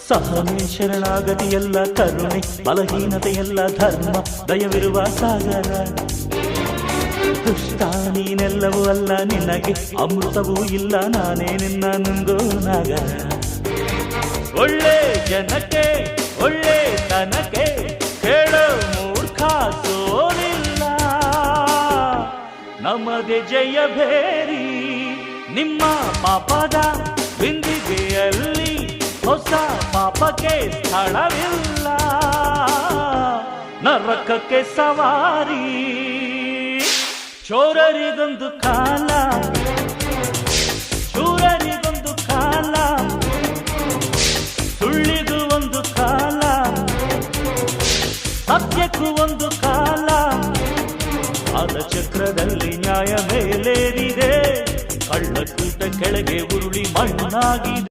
ಸಹನೆ ಶರಣಾಗತಿಯೆಲ್ಲ ಕರುಣೆ, ಬಲಹೀನತೆಯೆಲ್ಲ ಧರ್ಮ, ದಯವಿರುವ ಸಾಗರ. ದುಷ್ಟ ನೀನೆಲ್ಲವೂ ಅಲ್ಲ, ನಿನಗೆ ಅಮೃತವೂ ಇಲ್ಲ, ನಾನೇ ನಿನ್ನ ನುಂಗೋ ನಾಗರ. ಒಳ್ಳೆ ಜನಕ್ಕೆ ಒಳ್ಳೆ ತನಕ್ಕೆ ಕೇಳೋ ಮೂರ್ಖ ಸೋಲಿಲ್ಲ, ನಮ್ಮದೇ ಜಯ ಭೇರಿ. ನಿಮ್ಮ ಪಾಪದ ಬಿಂದಿಗೆಯಲ್ಲಿ ಹೊಸ ಪಾಪಕ್ಕೆ ಸ್ಥಳವಿಲ್ಲ, ನರಕಕ್ಕೆ ಸವಾರಿ. ಚೋರರಿಗೊಂದು ಕಾಲ, ಶೂರರಿಗೊಂದು ಕಾಲ, ಸುಳ್ಳಿಗೂ ಒಂದು ಕಾಲ, ಸತ್ಯಕ್ಕೂ ಒಂದು ಕಾಲ. ಕಾಲ ಚಕ್ರದಲ್ಲಿ ನ್ಯಾಯ ಮೇಲೇರಿದೆ, ಕಳ್ಳಕೂಟ ಕೆಳಗೆ ಉರುಳಿ ಮಣ್ಣಾಗಿದೆ.